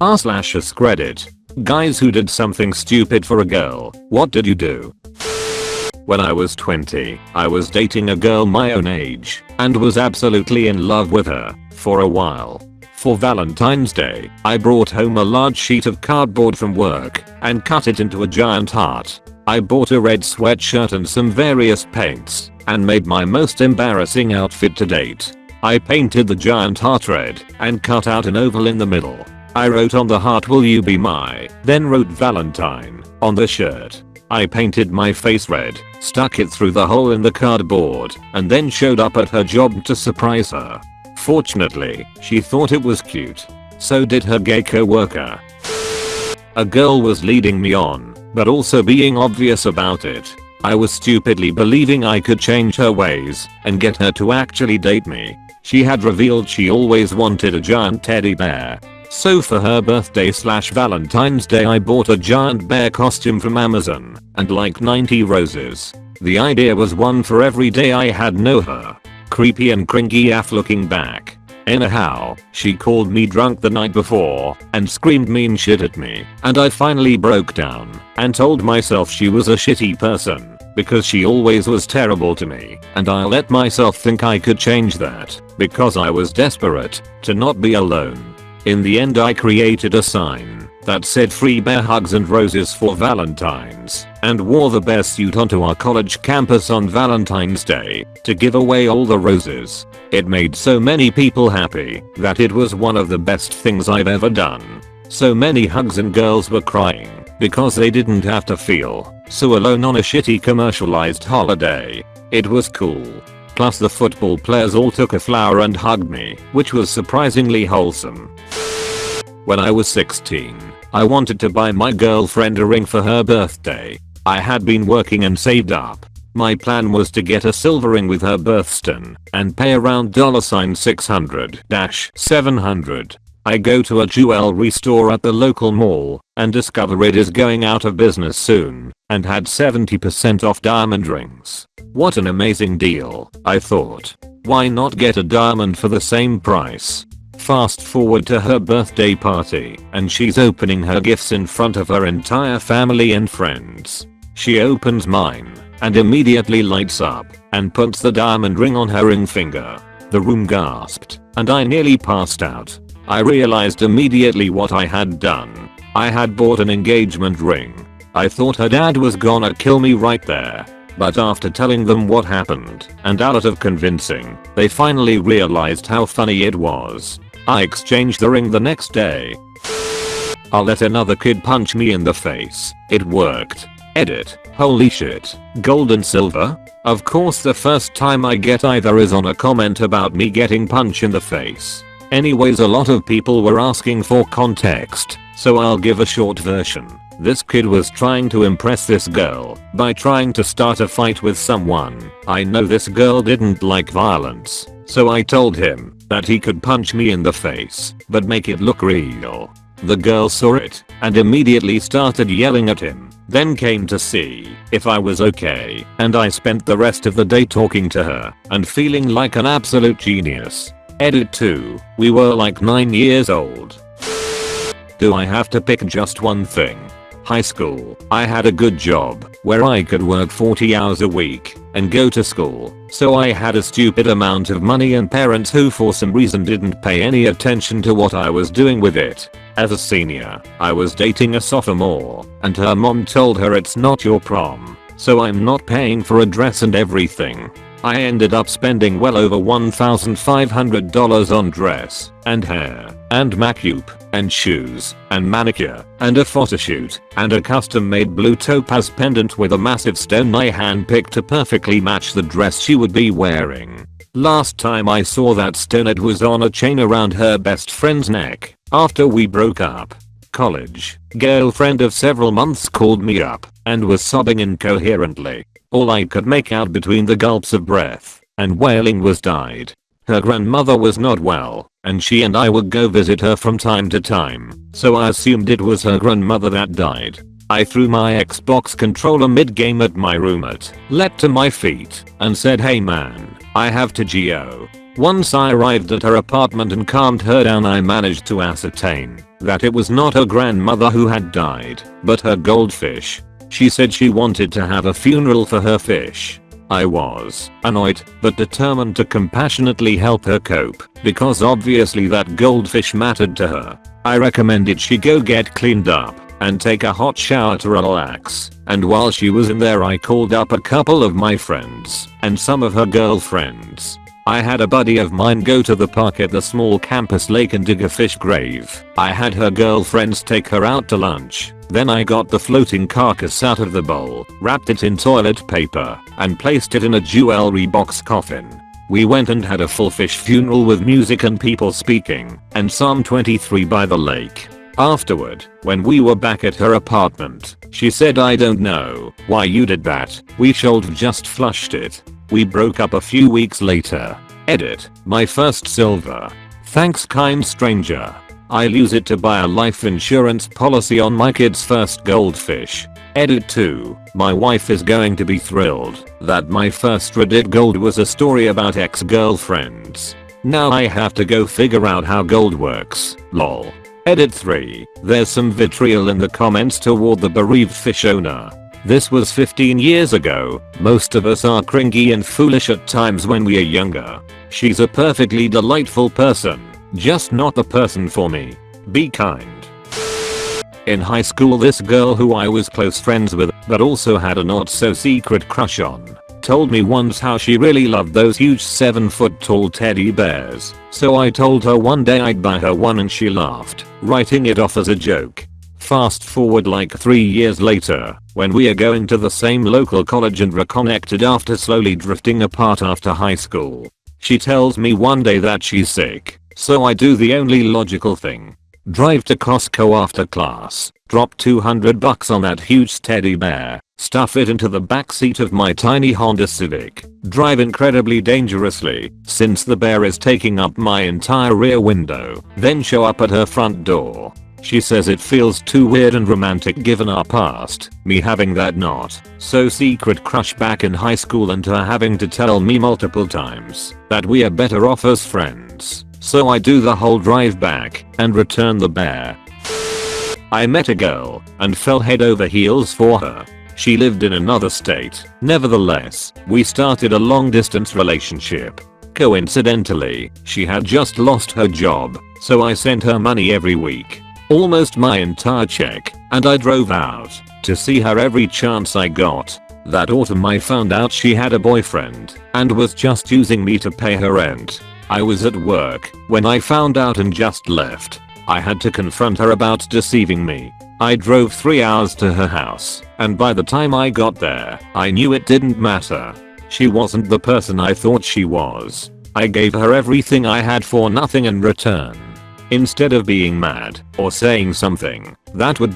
r/AskReddit. Guys who did something stupid for a girl, what did you do? When I was 20, I was dating a girl my own age and was absolutely in love with her for a while. For Valentine's Day, I brought home a large sheet of cardboard from work and cut it into a giant heart. I bought a red sweatshirt and some various paints and made my most embarrassing outfit to date. I painted the giant heart red and cut out an oval in the middle. I wrote on the heart, "Will you be my," then wrote Valentine on the shirt. I painted my face red, stuck it through the hole in the cardboard, and then showed up at her job to surprise her. Fortunately, she thought it was cute. So did her gay co-worker. A girl was leading me on, but also being obvious about it. I was stupidly believing I could change her ways and get her to actually date me. She had revealed she always wanted a giant teddy bear. So for her birthday/Valentine's Day, I bought a giant bear costume from Amazon and like 90 roses. The idea was one for every day I had known her. Creepy and cringy AF looking back. Anyhow, she called me drunk the night before and screamed mean shit at me, and I finally broke down and told myself she was a shitty person because she always was terrible to me, and I let myself think I could change that because I was desperate to not be alone. In the end, I created a sign that said "Free bear hugs and roses for Valentine's" and wore the bear suit onto our college campus on Valentine's Day to give away all the roses. It made so many people happy that it was one of the best things I've ever done. So many hugs and girls were crying because they didn't have to feel so alone on a shitty commercialized holiday. It was cool. Plus the football players all took a flower and hugged me, which was surprisingly wholesome. When I was 16, I wanted to buy my girlfriend a ring for her birthday. I had been working and saved up. My plan was to get a silver ring with her birthstone and pay around $600-700. I go to a jewelry store at the local mall and discover it is going out of business soon and had 70% off diamond rings. What an amazing deal, I thought. Why not get a diamond for the same price? Fast forward to her birthday party and she's opening her gifts in front of her entire family and friends. She opens mine and immediately lights up and puts the diamond ring on her ring finger. The room gasped and I nearly passed out. I realized immediately what I had done. I had bought an engagement ring. I thought her dad was gonna kill me right there. But after telling them what happened and out of convincing, they finally realized how funny it was. I exchanged the ring the next day. I'll let another kid punch me in the face. It worked. Edit. Holy shit. Gold and silver? Of course the first time I get either is on a comment about me getting punched in the face. Anyways, a lot of people were asking for context, so I'll give a short version. This kid was trying to impress this girl by trying to start a fight with someone. I know this girl didn't like violence, so I told him that he could punch me in the face, but make it look real. The girl saw it and immediately started yelling at him, then came to see if I was okay, and I spent the rest of the day talking to her and feeling like an absolute genius. Edit 2. We were like 9 years old. Do I have to pick just one thing? High school. I had a good job where I could work 40 hours a week and go to school, so I had a stupid amount of money and parents who for some reason didn't pay any attention to what I was doing with it. As a senior, I was dating a sophomore and her mom told her it's not your prom, so I'm not paying for a dress and everything. I ended up spending well over $1,500 on dress and hair and makeup and shoes and manicure and a photoshoot and a custom made blue topaz pendant with a massive stone I handpicked to perfectly match the dress she would be wearing. Last time I saw that stone, it was on a chain around her best friend's neck after we broke up. College girlfriend of several months called me up and was sobbing incoherently. All I could make out between the gulps of breath and wailing was died. Her grandmother was not well, and she and I would go visit her from time to time, so I assumed it was her grandmother that died. I threw my Xbox controller mid-game at my roommate, leapt to my feet, and said, "Hey man, I have to go." Once I arrived at her apartment and calmed her down, I managed to ascertain that it was not her grandmother who had died, but her goldfish. She said she wanted to have a funeral for her fish. I was annoyed, but determined to compassionately help her cope, because obviously that goldfish mattered to her. I recommended she go get cleaned up and take a hot shower to relax, and while she was in there I called up a couple of my friends and some of her girlfriends. I had a buddy of mine go to the park at the small campus lake and dig a fish grave. I had her girlfriends take her out to lunch. Then I got the floating carcass out of the bowl, wrapped it in toilet paper, and placed it in a jewelry box coffin. We went and had a full fish funeral with music and people speaking, and Psalm 23 by the lake. Afterward, when we were back at her apartment, she said, "I don't know why you did that. We should've just flushed it." We broke up a few weeks later. Edit. My first silver. Thanks, kind stranger. I'll use it to buy a life insurance policy on my kid's first goldfish. Edit 2. My wife is going to be thrilled that my first Reddit gold was a story about ex-girlfriends. Now I have to go figure out how gold works. Lol. Edit 3. There's some vitriol in the comments toward the bereaved fish owner. This was 15 years ago. Most of us are cringy and foolish at times when we are younger. She's a perfectly delightful person, just not the person for me. Be kind. In high school, this girl who I was close friends with but also had a not so secret crush on told me once how she really loved those huge 7-foot tall teddy bears. So I told her one day I'd buy her one and she laughed, writing it off as a joke. Fast forward like 3 years later, when we are going to the same local college and reconnected after slowly drifting apart after high school. She tells me one day that she's sick, so I do the only logical thing. Drive to Costco after class, drop $200 on that huge teddy bear, stuff it into the backseat of my tiny Honda Civic, drive incredibly dangerously, since the bear is taking up my entire rear window, then show up at her front door. She says it feels too weird and romantic given our past, me having that not so secret crush back in high school and her having to tell me multiple times that we are better off as friends. So I do the whole drive back and return the bear. I met a girl and fell head over heels for her. She lived in another state. Nevertheless, we started a long distance relationship. Coincidentally, she had just lost her job, so I sent her money every week. Almost my entire check, and I drove out to see her every chance I got. That autumn I found out she had a boyfriend and was just using me to pay her rent. I was at work when I found out and just left. I had to confront her about deceiving me. I drove 3 hours to her house, and by the time I got there, I knew it didn't matter. She wasn't the person I thought she was. I gave her everything I had for nothing in return. Instead of being mad or saying something that would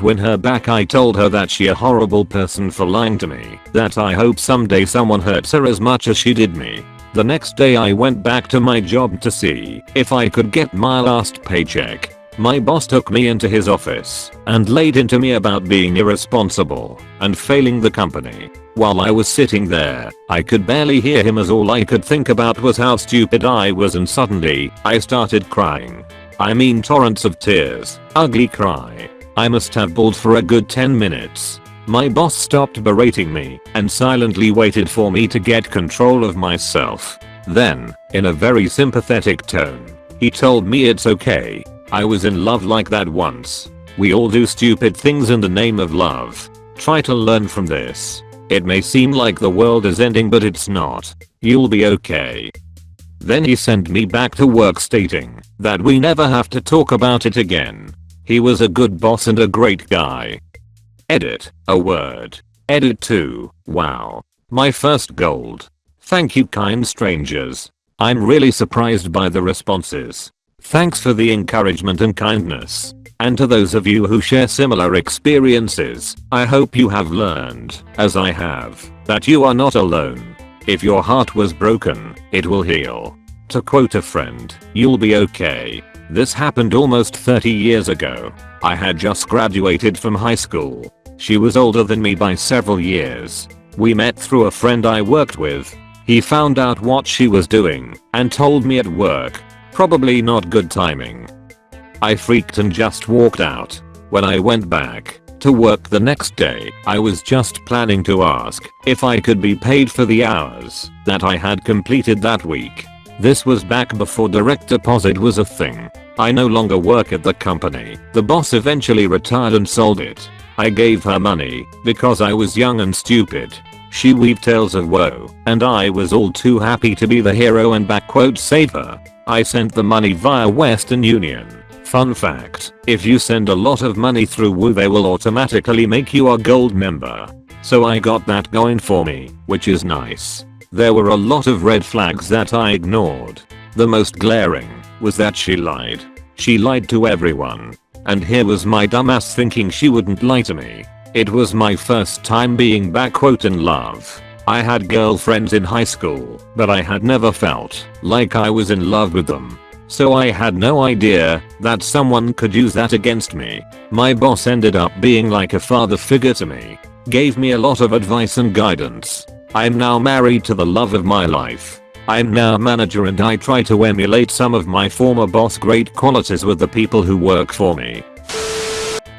win her back, I told her that she a horrible person for lying to me, that I hope someday someone hurts her as much as she did me. The next day I went back to my job to see if I could get my last paycheck. My boss took me into his office and laid into me about being irresponsible and failing the company. While I was sitting there, I could barely hear him as all I could think about was how stupid I was, and suddenly, I started crying. I mean torrents of tears, ugly cry. I must have bawled for a good 10 minutes. My boss stopped berating me and silently waited for me to get control of myself. Then, in a very sympathetic tone, he told me it's okay. I was in love like that once. We all do stupid things in the name of love. Try to learn from this. It may seem like the world is ending, but it's not. You'll be okay. Then he sent me back to work stating that we never have to talk about it again. He was a good boss and a great guy. Edit. A word. Edit 2. Wow. My first gold. Thank you, kind strangers. I'm really surprised by the responses. Thanks for the encouragement and kindness. And to those of you who share similar experiences, I hope you have learned, as I have, that you are not alone. If your heart was broken, it will heal. To quote a friend, you'll be okay. This happened almost 30 years ago. I had just graduated from high school. She was older than me by several years. We met through a friend I worked with. He found out what she was doing and told me at work. Probably not good timing. I freaked and just walked out. When I went back to work the next day, I was just planning to ask if I could be paid for the hours that I had completed that week. This was back before direct deposit was a thing. I no longer work at the company. The boss eventually retired and sold it. I gave her money because I was young and stupid. She weaved tales of woe, and I was all too happy to be the hero and save her. I sent the money via Western Union. Fun fact, if you send a lot of money through Woo, they will automatically make you a gold member. So I got that going for me, which is nice. There were a lot of red flags that I ignored. The most glaring was that she lied. She lied to everyone. And here was my dumbass thinking she wouldn't lie to me. It was my first time being in love. I had girlfriends in high school, but I had never felt like I was in love with them. So I had no idea that someone could use that against me. My boss ended up being like a father figure to me. Gave me a lot of advice and guidance. I'm now married to the love of my life. I'm now a manager and I try to emulate some of my former boss' great qualities with the people who work for me.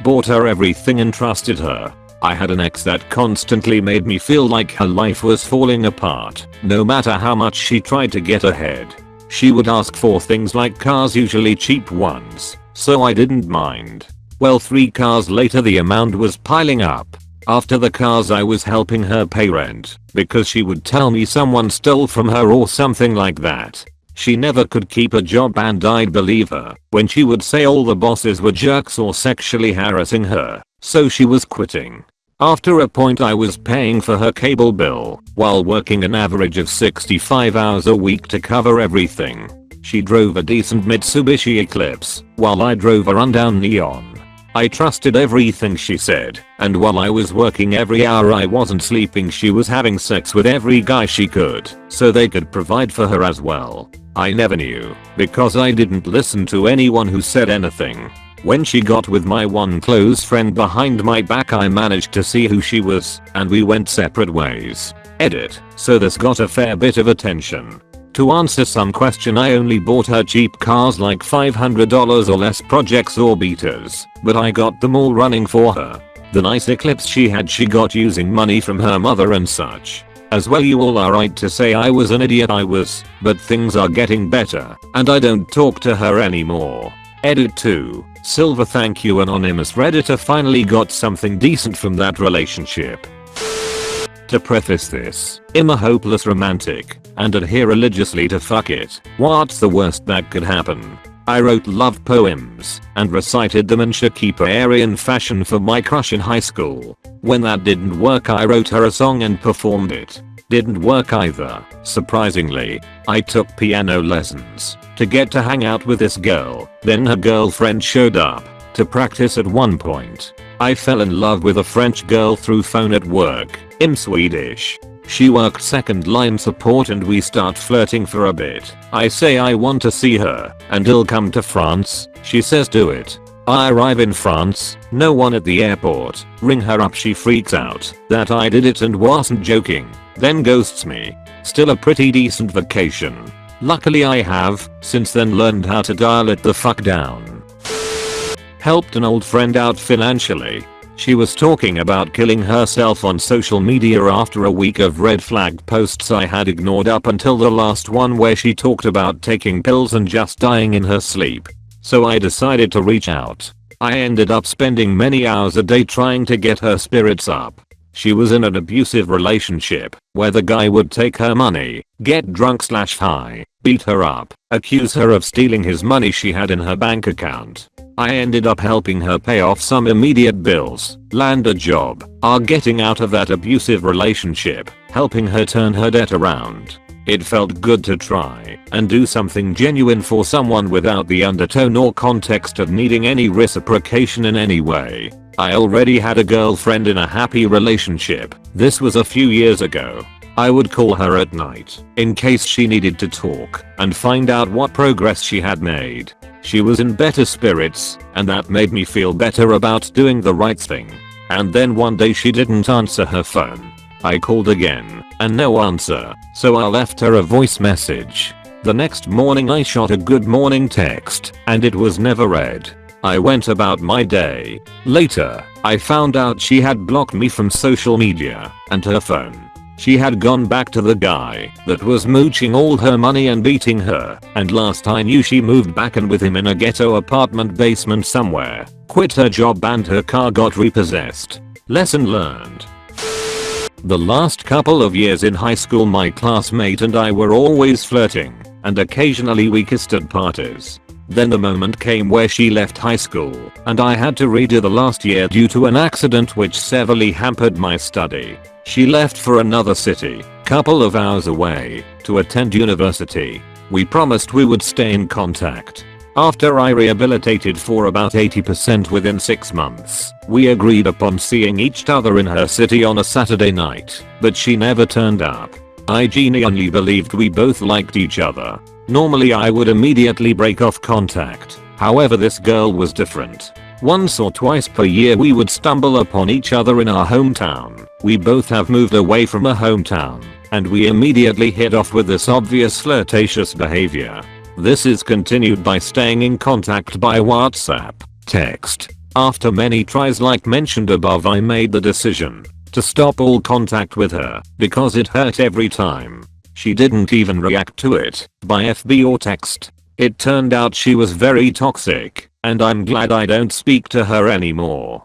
Bought her everything and trusted her. I had an ex that constantly made me feel like her life was falling apart, no matter how much she tried to get ahead. She would ask for things like cars, usually cheap ones, so I didn't mind. Well, 3 cars later the amount was piling up. After the cars I was helping her pay rent because she would tell me someone stole from her or something like that. She never could keep a job and I'd believe her when she would say all the bosses were jerks or sexually harassing her, so she was quitting. After a point I was paying for her cable bill while working an average of 65 hours a week to cover everything. She drove a decent Mitsubishi Eclipse while I drove a rundown Neon. I trusted everything she said, and while I was working every hour I wasn't sleeping. She was having sex with every guy she could so they could provide for her as well. I never knew because I didn't listen to anyone who said anything. When she got with my one close friend behind my back I managed to see who she was and we went separate ways. Edit. So this got a fair bit of attention. To answer some question, I only bought her cheap cars like $500 or less, projects or beaters, but I got them all running for her. The nice Eclipse she had she got using money from her mother and such. As well, you all are right to say I was an idiot. I was, but things are getting better and I don't talk to her anymore. Edit 2. Silver. Thank you, anonymous redditor. Finally got something decent from that relationship. To preface this, I'm a hopeless romantic and adhere religiously to fuck it. What's the worst that could happen? I wrote love poems and recited them in Shakespearean fashion for my crush in high school. When that didn't work I wrote her a song and performed it. Didn't work either. Surprisingly, I took piano lessons to get to hang out with this girl. Then her girlfriend showed up to practice. At one point, I fell in love with a French girl through phone at work. I'm Swedish. She worked second line support and we start flirting for a bit. I say I want to see her and I'll come to France. She says do it. I arrive in France, no one at the airport. Ring her up, she freaks out that I did it and wasn't joking. Then ghosts me. Still a pretty decent vacation. Luckily I have since then learned how to dial it the fuck down. Helped an old friend out financially. She was talking about killing herself on social media after a week of red flag posts I had ignored up until the last one where she talked about taking pills and just dying in her sleep. So I decided to reach out. I ended up spending many hours a day trying to get her spirits up. She was in an abusive relationship where the guy would take her money, get drunk/high, beat her up, accuse her of stealing his money she had in her bank account. I ended up helping her pay off some immediate bills, land a job, getting out of that abusive relationship, helping her turn her debt around. It felt good to try and do something genuine for someone without the undertone or context of needing any reciprocation in any way. I already had a girlfriend in a happy relationship. This was a few years ago. I would call her at night in case she needed to talk and find out what progress she had made. She was in better spirits and that made me feel better about doing the right thing. And then one day she didn't answer her phone. I called again, and no answer, so I left her a voice message. The next morning I shot a good morning text, and it was never read. I went about my day. Later, I found out she had blocked me from social media and her phone. She had gone back to the guy that was mooching all her money and beating her, and last I knew she moved back in with him in a ghetto apartment basement somewhere, quit her job and her car got repossessed. Lesson learned. The last couple of years in high school my classmate and I were always flirting, and occasionally we kissed at parties. Then the moment came where she left high school, and I had to redo the last year due to an accident which severely hampered my study. She left for another city, couple of hours away, to attend university. We promised we would stay in contact. After I rehabilitated for about 80% within 6 months, we agreed upon seeing each other in her city on a Saturday night, but she never turned up. I genuinely believed we both liked each other. Normally I would immediately break off contact, however this girl was different. Once or twice per year we would stumble upon each other in our hometown. We both have moved away from a hometown, and we immediately hit off with this obvious flirtatious behavior. This is continued by staying in contact by WhatsApp, text. After many tries like mentioned above I made the decision to stop all contact with her because it hurt every time. She didn't even react to it by FB or text. It turned out she was very toxic, and I'm glad I don't speak to her anymore.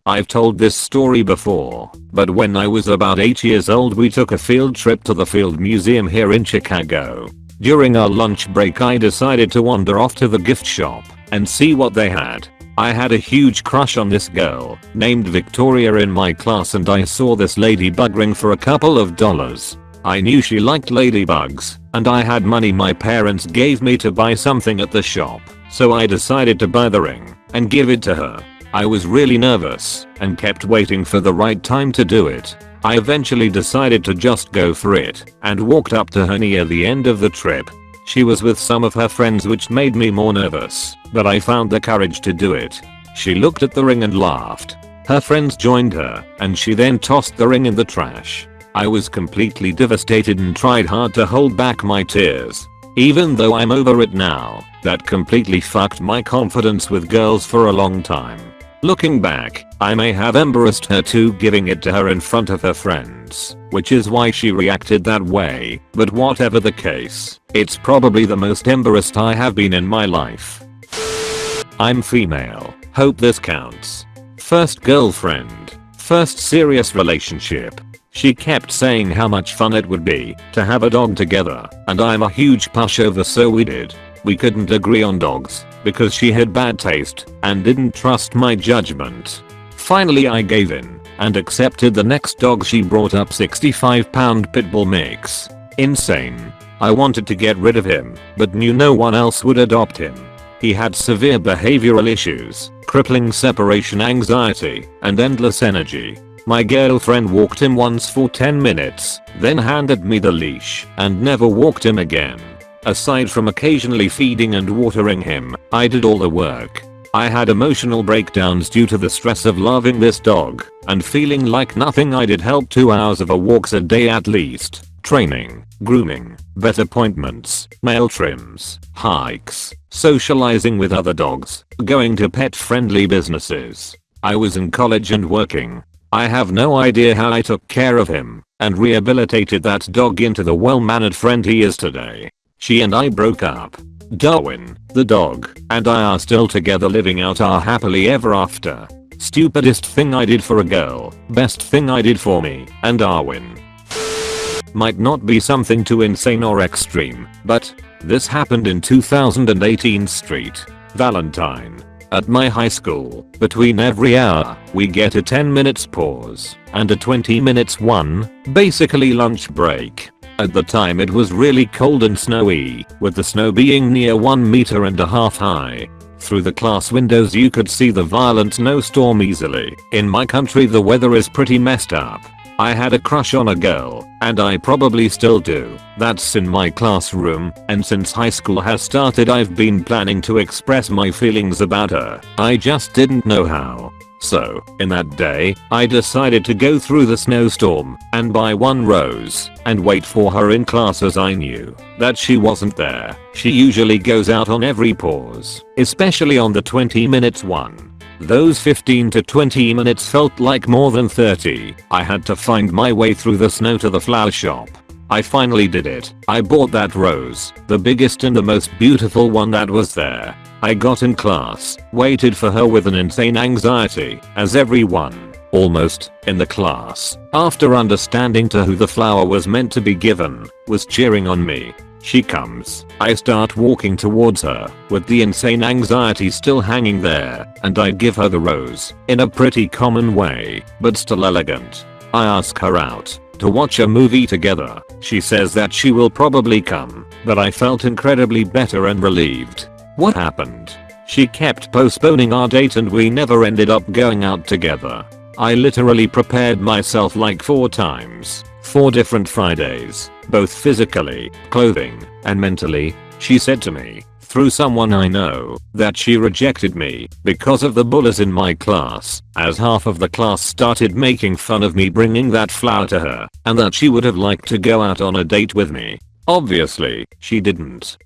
I've told this story before, but when I was about 8 years old we took a field trip to the Field Museum here in Chicago. During our lunch break I decided to wander off to the gift shop and see what they had. I had a huge crush on this girl named Victoria in my class, and I saw this lady buggering for a couple of dollars. I knew she liked ladybugs, and I had money my parents gave me to buy something at the shop, so I decided to buy the ring and give it to her. I was really nervous and kept waiting for the right time to do it. I eventually decided to just go for it and walked up to her near the end of the trip. She was with some of her friends, which made me more nervous, but I found the courage to do it. She looked at the ring and laughed. Her friends joined her, and she then tossed the ring in the trash. I was completely devastated and tried hard to hold back my tears. Even though I'm over it now, that completely fucked my confidence with girls for a long time. Looking back, I may have embarrassed her too, giving it to her in front of her friends, which is why she reacted that way, but whatever the case, it's probably the most embarrassed I have been in my life. I'm female, hope this counts. First girlfriend, first serious relationship. She kept saying how much fun it would be to have a dog together, and I'm a huge pushover, so we did. We couldn't agree on dogs because she had bad taste and didn't trust my judgment. Finally I gave in and accepted the next dog she brought up, 65-pound pit bull mix. Insane. I wanted to get rid of him, but knew no one else would adopt him. He had severe behavioral issues, crippling separation anxiety, and endless energy. My girlfriend walked him once for 10 minutes, then handed me the leash and never walked him again. Aside from occasionally feeding and watering him, I did all the work. I had emotional breakdowns due to the stress of loving this dog and feeling like nothing I did helped. 2 hours of her walks a day at least, training, grooming, vet appointments, nail trims, hikes, socializing with other dogs, going to pet-friendly businesses. I was in college and working. I have no idea how I took care of him and rehabilitated that dog into the well-mannered friend he is today. She and I broke up. Darwin, the dog, and I are still together, living out our happily ever after. Stupidest thing I did for a girl, best thing I did for me and Darwin. Might not be something too insane or extreme, but this happened in 2018 Street, Valentine. At my high school, between every hour, we get a 10 minutes pause and a 20 minutes one, basically lunch break. At the time it was really cold and snowy, with the snow being near 1.5 meters high. Through the class windows you could see the violent snowstorm easily. In my country the weather is pretty messed up. I had a crush on a girl, and I probably still do. That's in my classroom, and since high school has started I've been planning to express my feelings about her. I just didn't know how. So, in that day, I decided to go through the snowstorm and buy one rose and wait for her in class as I knew that she wasn't there. She usually goes out on every pause, especially on the 20 minutes one. Those 15 to 20 minutes felt like more than 30. I had to find my way through the snow to the flower shop. I finally did it. I bought that rose, the biggest and the most beautiful one that was there. I got in class, waited for her with an insane anxiety, as everyone, almost, in the class, after understanding to who the flower was meant to be given, was cheering on me. She comes, I start walking towards her, with the insane anxiety still hanging there, and I give her the rose, in a pretty common way, but still elegant. I ask her out to watch a movie together. She says that she will probably come, but I felt incredibly better and relieved. What happened? She kept postponing our date and we never ended up going out together. I literally prepared myself like 4 times, 4 different Fridays, both physically, clothing, and mentally. She said to me, through someone I know, that she rejected me because of the bullies in my class, as half of the class started making fun of me bringing that flower to her, and that she would have liked to go out on a date with me. Obviously, she didn't.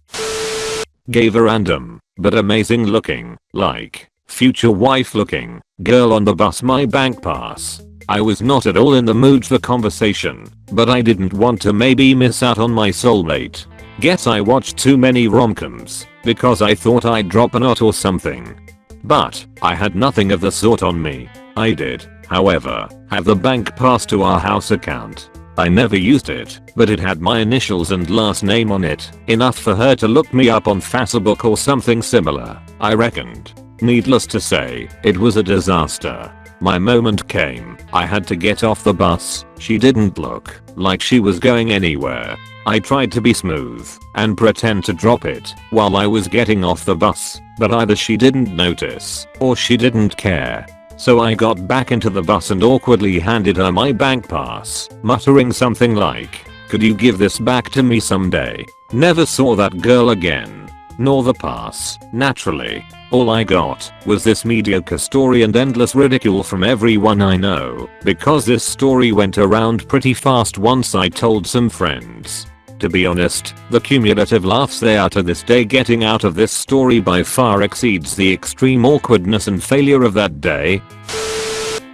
Gave a random, but amazing looking, like, future wife looking, girl on the bus my bank pass. I was not at all in the mood for conversation, but I didn't want to maybe miss out on my soulmate. Guess I watched too many rom-coms, because I thought I'd drop a knot or something. But, I had nothing of the sort on me. I did, however, have the bank pass to our house account. I never used it, but it had my initials and last name on it, enough for her to look me up on Facebook or something similar, I reckoned. Needless to say, it was a disaster. My moment came. I had to get off the bus. She didn't look like she was going anywhere. I tried to be smooth and pretend to drop it while I was getting off the bus, but either she didn't notice or she didn't care. So I got back into the bus and awkwardly handed her my bank pass, muttering something like, "Could you give this back to me someday?" Never saw that girl again, nor the pass, naturally. All I got was this mediocre story and endless ridicule from everyone I know, because this story went around pretty fast once I told some friends. To be honest, the cumulative laughs they are to this day getting out of this story by far exceeds the extreme awkwardness and failure of that day.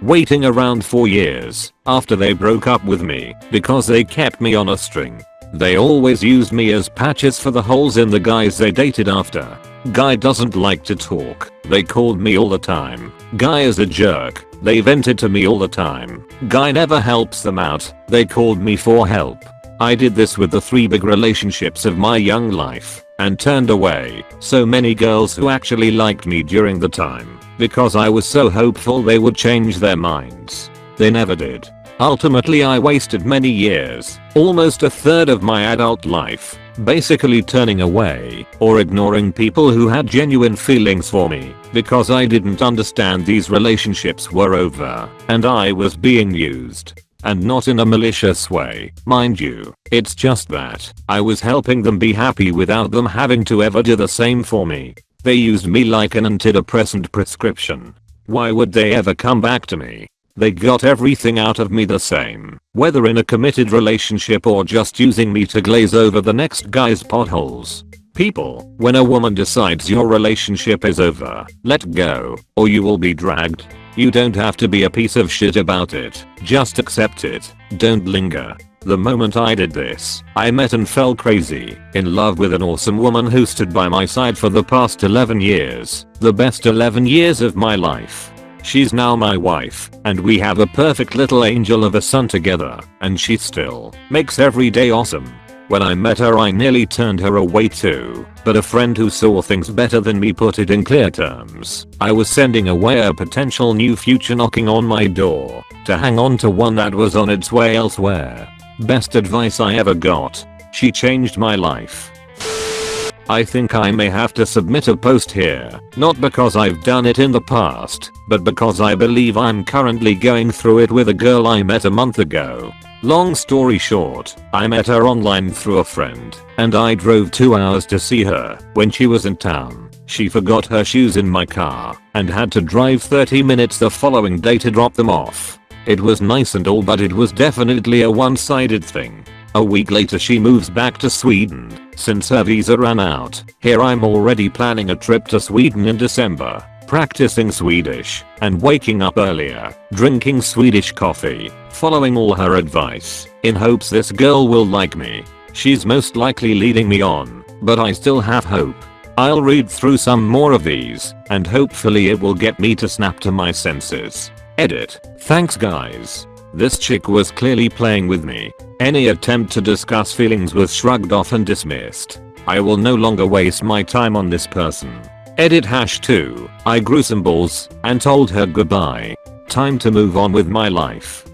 Waiting around 4 years after they broke up with me because they kept me on a string. They always used me as patches for the holes in the guys they dated after. Guy doesn't like to talk, they called me all the time. Guy is a jerk, they vented to me all the time. Guy never helps them out, they called me for help. I did this with the 3 big relationships of my young life, and turned away so many girls who actually liked me during the time, because I was so hopeful they would change their minds. They never did. Ultimately I wasted many years, almost a third of my adult life, basically turning away or ignoring people who had genuine feelings for me because I didn't understand these relationships were over and I was being used. And not in a malicious way, mind you, it's just that I was helping them be happy without them having to ever do the same for me. They used me like an antidepressant prescription. Why would they ever come back to me? They got everything out of me the same, whether in a committed relationship or just using me to glaze over the next guy's potholes. People, when a woman decides your relationship is over, let go, or you will be dragged. You don't have to be a piece of shit about it, just accept it, don't linger. The moment I did this, I met and fell crazy in love with an awesome woman who stood by my side for the past 11 years, the best 11 years of my life. She's now my wife, and we have a perfect little angel of a son together, and she still makes every day awesome. When I met her I nearly turned her away too, but a friend who saw things better than me put it in clear terms. I was sending away a potential new future knocking on my door, to hang on to one that was on its way elsewhere. Best advice I ever got. She changed my life. I think I may have to submit a post here, not because I've done it in the past, but because I believe I'm currently going through it with a girl I met a month ago. Long story short, I met her online through a friend, and I drove 2 hours to see her when she was in town. She forgot her shoes in my car and had to drive 30 minutes the following day to drop them off. It was nice and all, but it was definitely a one-sided thing. A week later she moves back to Sweden since her visa ran out. Here I'm already planning a trip to Sweden in December, practicing Swedish and waking up earlier, drinking Swedish coffee, following all her advice in hopes this girl will like me. She's most likely leading me on, but I still have hope. I'll read through some more of these and hopefully it will get me to snap to my senses. Edit. Thanks guys. This chick was clearly playing with me. Any attempt to discuss feelings was shrugged off and dismissed. I will no longer waste my time on this person. Edit #2. I grew some balls and told her goodbye. Time to move on with my life.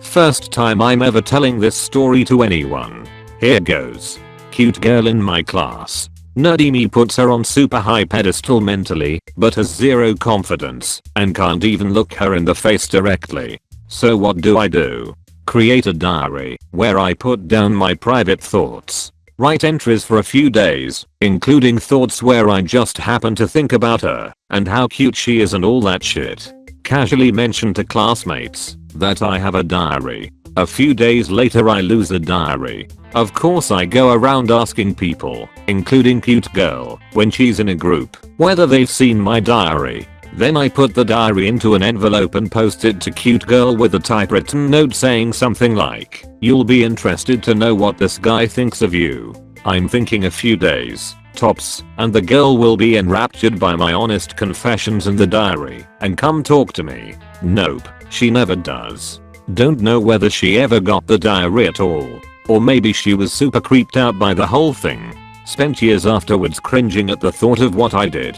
First time I'm ever telling this story to anyone. Here goes. Cute girl in my class. Nerdy me puts her on super high pedestal mentally, but has zero confidence and can't even look her in the face directly. So what do? Create a diary where I put down my private thoughts. Write entries for a few days, including thoughts where I just happen to think about her and how cute she is and all that shit. Casually mention to classmates that I have a diary. A few days later I lose the diary. Of course I go around asking people, including cute girl, when she's in a group, whether they've seen my diary. Then I put the diary into an envelope and post it to cute girl with a typewritten note saying something like, "You'll be interested to know what this guy thinks of you. I'm thinking a few days, tops, and the girl will be enraptured by my honest confessions in the diary and come talk to me." Nope, she never does. Don't know whether she ever got the diary at all. Or maybe she was super creeped out by the whole thing. Spent years afterwards cringing at the thought of what I did.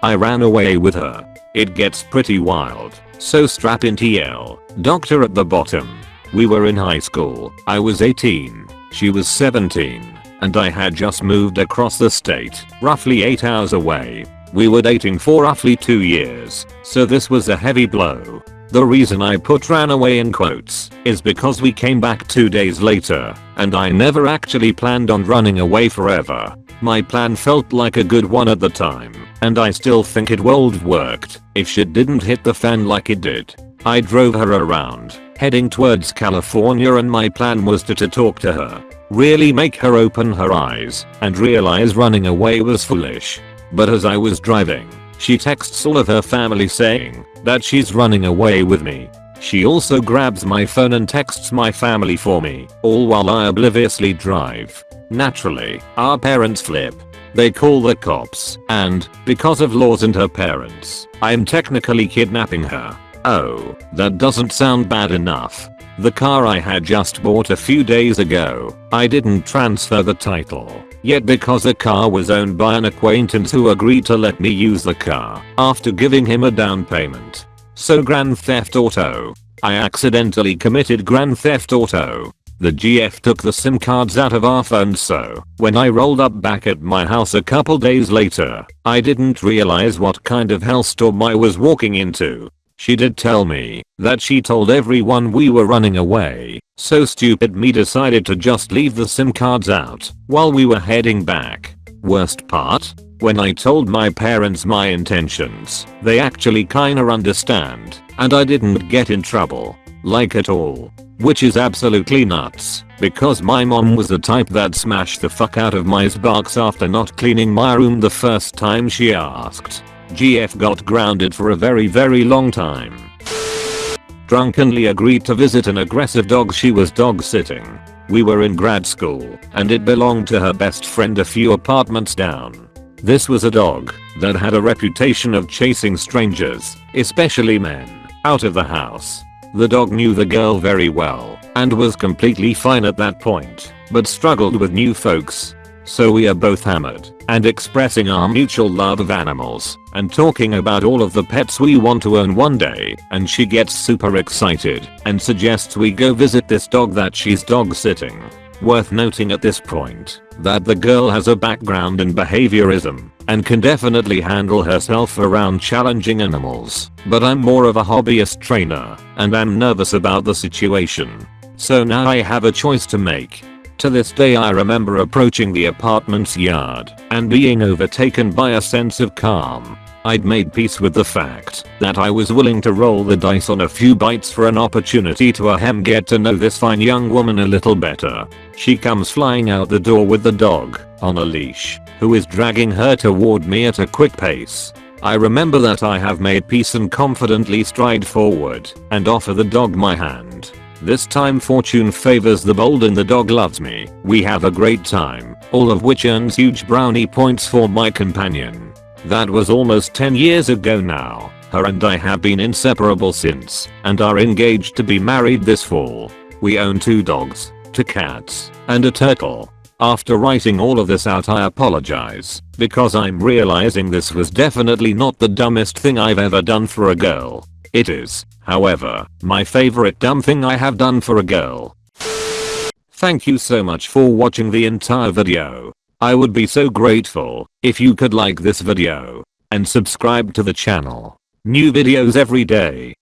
I ran away with her. It gets pretty wild, so strap in TL. Doctor at the bottom. We were in high school. I was 18. She was 17. And I had just moved across the state, roughly 8 hours away. We were dating for roughly 2 years, so this was a heavy blow. The reason I put ran away in quotes is because we came back 2 days later, and I never actually planned on running away forever. My plan felt like a good one at the time, and I still think it would have worked if shit didn't hit the fan like it did. I drove her around, heading towards California, and my plan was to talk to her, really make her open her eyes, and realize running away was foolish. But as I was driving, she texts all of her family saying that she's running away with me. She also grabs my phone and texts my family for me, all while I obliviously drive. Naturally, our parents flip. They call the cops, and, because of laws and her parents, I'm technically kidnapping her. Oh, that doesn't sound bad enough. The car I had just bought a few days ago, I didn't transfer the title yet because the car was owned by an acquaintance who agreed to let me use the car after giving him a down payment. So Grand Theft Auto. I accidentally committed Grand Theft Auto. The GF took the SIM cards out of our phones, so when I rolled up back at my house a couple days later, I didn't realize what kind of hellstorm I was walking into. She did tell me that she told everyone we were running away, so stupid me decided to just leave the SIM cards out while we were heading back. Worst part? When I told my parents my intentions, they actually kinda understand, and I didn't get in trouble, like at all. Which is absolutely nuts, because my mom was the type that smashed the fuck out of my Xbox after not cleaning my room the first time she asked. GF got grounded for a very long time. Drunkenly agreed to visit an aggressive dog she was dog sitting. We were in grad school, and it belonged to her best friend a few apartments down. This was a dog that had a reputation of chasing strangers, especially men, out of the house. The dog knew the girl very well and was completely fine at that point, but struggled with new folks. So we are both hammered and expressing our mutual love of animals and talking about all of the pets we want to own one day, and she gets super excited and suggests we go visit this dog that she's dog sitting. Worth noting at this point that the girl has a background in behaviorism and can definitely handle herself around challenging animals, but I'm more of a hobbyist trainer and I'm nervous about the situation. So now I have a choice to make. To this day I remember approaching the apartment's yard and being overtaken by a sense of calm. I'd made peace with the fact that I was willing to roll the dice on a few bites for an opportunity to get to know this fine young woman a little better. She comes flying out the door with the dog on a leash, who is dragging her toward me at a quick pace. I remember that I have made peace and confidently stride forward and offer the dog my hand. This time fortune favors the bold and the dog loves me. We have a great time, all of which earns huge brownie points for my companion. That was almost 10 years ago now. Her and I have been inseparable since and are engaged to be married this fall. We own 2 dogs, 2 cats, and a turtle. After writing all of this out I apologize because I'm realizing this was definitely not the dumbest thing I've ever done for a girl. It is, however, my favorite dumb thing I have done for a girl. Thank you so much for watching the entire video. I would be so grateful if you could like this video and subscribe to the channel. New videos every day.